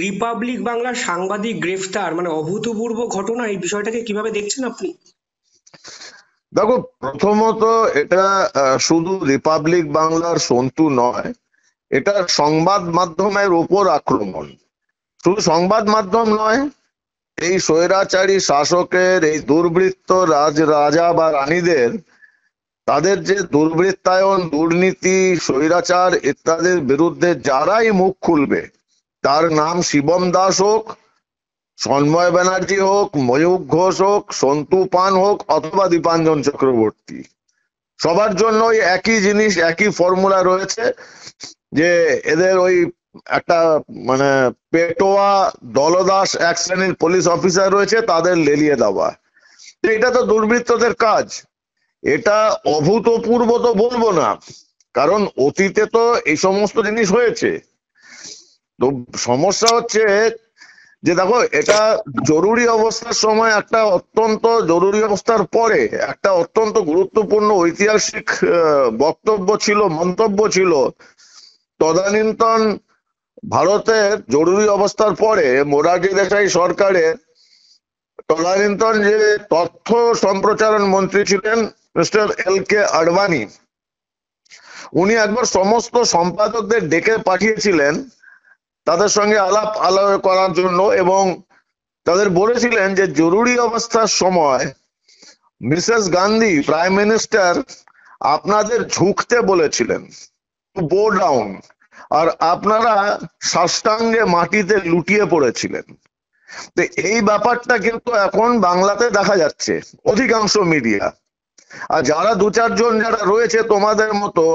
Republic বাংলার সাংবাদিক গ্রেফতার মানে অভূতপূর্ব ঘটনা, এই বিষয়টাকে কিভাবে দেখছেন আপনি? দেখো, প্রথমত এটা শুধু রিপাবলিক বাংলার সন্তু নয়, এটা সংবাদ মাধ্যমের উপর আক্রমণ। শুধু সংবাদ মাধ্যম নয়, এই স্বৈরাচারী শাসকের এই দুর্বৃত্ত রাজা বা রানীদের, তাদের যে দুর্বৃত্তায়ন, দুর্নীতি, স্বৈরাচার ইত্যাদির বিরুদ্ধে যারাই মুখ খুলবে, তার নাম শিবম দাস হোক, সন্ময় ব্যানার্জি হোক, ময়ূক ঘোষ হোক, সন্তু পান হোক অথবা দীপাঞ্জন চক্রবর্তী, সবার জন্য ওই একই জিনিস, একই ফর্মুলা রয়েছে যে এদের ওই একটা মানে পেটোয়া দলদাস এক শ্রেণীর পুলিশ অফিসার রয়েছে, তাদের লেলিয়ে দেওয়া। এটা তো দুর্বৃত্তদের কাজ। এটা অভূতপূর্ব তো বলবো না, কারণ অতীতে তো এই সমস্ত জিনিস হয়েছে। তো সমস্যা হচ্ছে যে দেখো, এটা জরুরি অবস্থার সময়, একটা অত্যন্ত জরুরি অবস্থার পরে একটা অত্যন্ত গুরুত্বপূর্ণ ঐতিহাসিক বক্তব্য ছিল, মন্তব্য ছিল। তদানীন্তন ভারতের জরুরি অবস্থার পরে মোরারজি দেশাই সরকারের তদানীন্তন যে তথ্য সম্প্রচারণ মন্ত্রী ছিলেন মিস্টার LK আডবাণী, উনি একবার সমস্ত সম্পাদকদের ডেকে পাঠিয়েছিলেন তাদের সঙ্গে আলাপ আলোচনা করার জন্য, এবং তাদের বলেছিলেন যে জরুরি অবস্থার সময় মিসেস গান্ধী প্রাইম মিনিস্টার আপনাদের ঝুঁকতে বলেছিলেন, বো ডাউন, আর আপনারা সাষ্টাঙ্গে মাটিতে লুটিয়ে পড়েছিলেন। তো এই ব্যাপারটা কিন্তু এখন বাংলাতে দেখা যাচ্ছে অধিকাংশ মিডিয়া। আর যারা দু চারজন যারা রয়েছে তোমাদের মতো,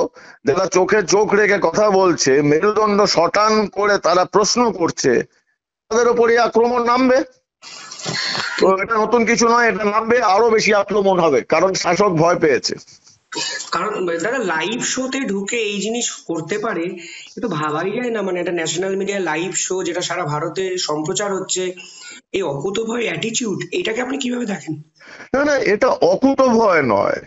যারা চোখে চোখ রেখে কথা বলছে, মেরুদণ্ড শটান করে তারা প্রশ্ন করছে, তাদের উপরই আক্রমণ নামবে। তো এটা নতুন কিছু নয়, এটা নামবে, আরো বেশি আক্রমণ হবে, কারণ শাসক ভয় পেয়েছে। কারণ দাদা, লাইভ শোতে ঢুকে এই জিনিস করতে পারে, এটা ভাবাই যায় না। মানে এটা ন্যাশনাল মিডিয়া লাইভ শো, যেটা সারা ভারতে সম্প্রচার হচ্ছে, এই অকুতোভয় অ্যাটিটিউড, এটাকে আপনি কিভাবে দেখেন? না না, এটা অকুত ভয় নয়।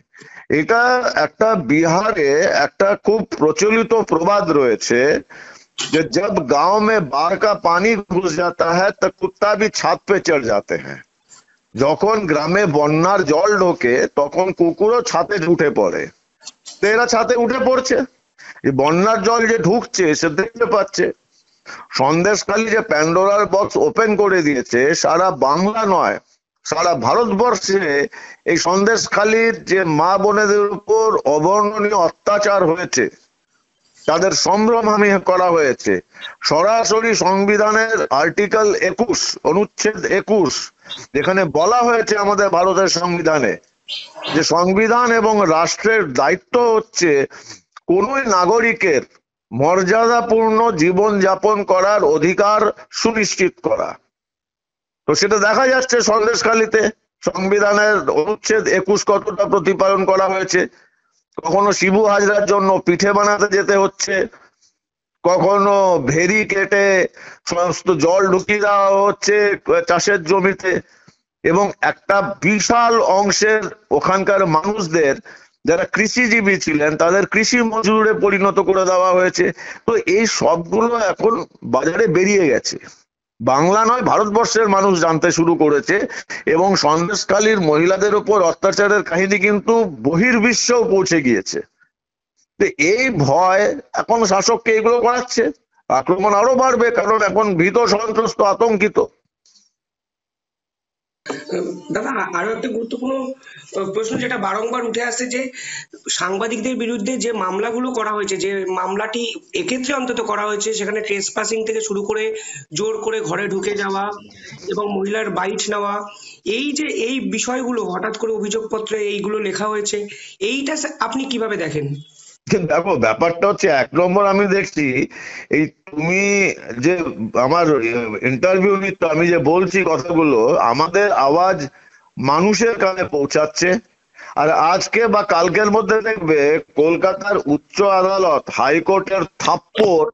এটা একটা বিহারে একটা খুব প্রচলিত প্রবাদ রয়েছে যে जब गांव में बाढ़ का पानी घुस जाता है तो कुत्ता भी छत पे चढ़ जाते हैं। যখন গ্রামে বন্যার জল ঢোকে তখন কুকুরও ছাদে উঠে পড়ে। তো এরা ছাদে উঠে পড়ছে, এই বন্যার জল যে ঢুকছে সে দেখতে পাচ্ছে। সন্দেশখালী যে প্যান্ডোরার বক্স ওপেন করে দিয়েছে, সারা বাংলা নয় সারা ভারতবর্ষে এই সন্দেশখালীর যে মা বোনেদের উপর অবর্ণনীয় অত্যাচার হয়েছে, তাদের সম্ভ্রমহানি করা হয়েছে। সরাসরি সংবিধানের আর্টিকেল 21, অনুচ্ছেদ 21, যেখানে বলা হয়েছে আমাদের ভারতের সংবিধানে যে সংবিধান এবং রাষ্ট্রের দায়িত্ব হচ্ছে কোন নাগরিকের মর্যাদাপূর্ণ জীবন যাপন করার অধিকার সুনিশ্চিত করা। তো সেটা দেখা যাচ্ছে সন্দেশখালীতে সংবিধানের অনুচ্ছেদ 21 কতটা প্রতিপালন করা হয়েছে। কখনো শিবু হাজরার জন্য পিঠে বানাতে যেতে হচ্ছে, কখনো ভেরি কেটে সমস্ত জল ঢুকিয়ে দেওয়া হচ্ছে চাষের জমিতে, এবং একটা বিশাল অংশের ওখানকার মানুষদের যারা কৃষিজীবী ছিলেন তাদের কৃষি মজুরে পরিণত করে দেওয়া হয়েছে। তো এই সবগুলো এখন বাজারে বেরিয়ে গেছে, বাংলা নয় ভারতবর্ষের মানুষ জানতে শুরু করেছে, এবং সন্দেশখালীর মহিলাদের উপর অত্যাচারের কাহিনী কিন্তু বহির্বিশ্বেও পৌঁছে গিয়েছে। তো এই ভয় এখন শাসককে এগুলো করাচ্ছে, আক্রমণ আরো বাড়বে, কারণ এখন ভীত সন্ত্রস্ত আতঙ্কিত। দাদা, আরো একটা গুরুত্বপূর্ণ প্রশ্ন যেটা বারংবার উঠে আসছে, যে সাংবাদিকদের বিরুদ্ধে যে মামলাগুলো করা হয়েছে, যে মামলাটি এক্ষেত্রে অন্তত করা হয়েছে, সেখানে ট্রেসপাসিং থেকে শুরু করে জোর করে ঘরে ঢুকে যাওয়া এবং মহিলার বাইট নেওয়া, এই যে এই বিষয়গুলো হঠাৎ করে অভিযোগপত্রে এইগুলো লেখা হয়েছে, এইটা আপনি কিভাবে দেখেন? দেখো, ব্যাপারটা হচ্ছে, এক নম্বর আমি দেখছি এই তুমি যে আমার ইন্টারভিউ নিচ্ছ, আমি যে বলছি কথাগুলো, আমাদের আওয়াজ মানুষের কানে পৌঁছাচ্ছে। আর আজকে বা কালকের মধ্যে দেখবে কলকাতার উচ্চ আদালত, হাইকোর্টের থাপ্পড়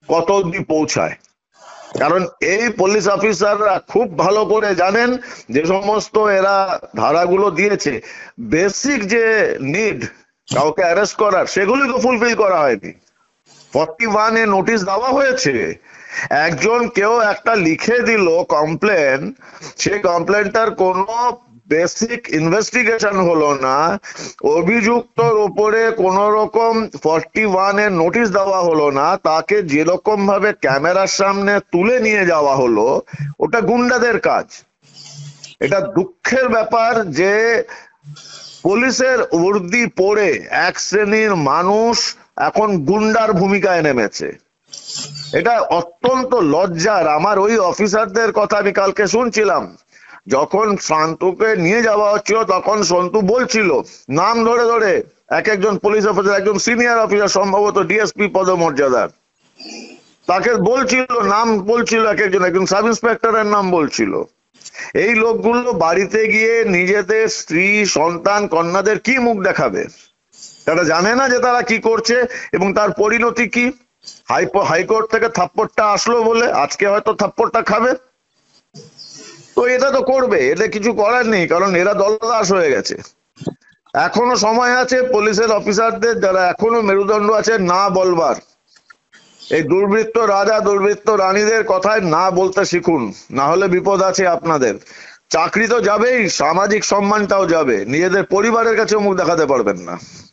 কত অব্দি পৌঁছায়। কারণ এই পুলিশ অফিসাররা খুব ভালো করে জানেন যে সমস্ত এরা ধারাগুলো দিয়েছে, বেসিক যে নিড কাউকে অ্যারেস্ট করার, সেগুলি তো ফুলফিল করা হয়নি। 41 এ নোটিশ দেওয়া হয়েছে, একজন কেউ একটা লিখে দিল কমপ্লেন, সেই কমপ্লেনটার কোনো বেসিক ইনভেস্টিগেশন হলো না, অভিযুক্তর উপরে কোন রকম 41 এর নোটিশ দেওয়া হলো না, তাকে যেরকম ভাবে ক্যামেরার সামনে তুলে নিয়ে যাওয়া হলো, ওটা গুন্ডাদের কাজ। এটা দুঃখের ব্যাপার যে পুলিশের বর্দি পরে এক শ্রেণীর মানুষ এখন গুন্ডার ভূমিকায় নেমেছে। এটা অত্যন্ত লজ্জার। আমার ওই অফিসারদের কথা আমি কালকে শুনছিলাম, যখন শান্তুকে নিয়ে যাওয়া হচ্ছিল তখন সন্তু বলছিল নাম ধরে ধরে, এক একজন পুলিশ অফিসার, একজন সিনিয়র অফিসার সম্ভবত ডিএসপি পদমর্যাদার, তাকে বলছিল, নাম বলছিল, এক একজন, একজন সাব ইন্সপেক্টরের নাম বলছিল। এই লোকগুলো বাড়িতে গিয়ে নিজেদের স্ত্রী, সন্তান, কন্যাদের কি মুখ দেখাবে? তারা জানে না যে তারা কি করছে এবং তার পরিণতি কি। হাইকোর্ট থেকে থাপ্পড়টা আসলো বলে আজকে হয়তো থাপ্পড়টা খাবে। তো এটা তো করবে, এটা কিছু করার নেই, কারণ এরা দলদাস হয়ে গেছে। এখনো সময় আছে পুলিশের অফিসারদের, যারা এখনো মেরুদণ্ড আছে, না বলবার। এই দুর্বৃত্ত রাজা, দুর্বৃত্ত রানীদের কথায় না বলতে শিখুন, না হলে বিপদ আছে আপনাদের। চাকরি তো যাবেই, সামাজিক সম্মানটাও যাবে, নিজেদের পরিবারের কাছেও মুখ দেখাতে পারবেন না।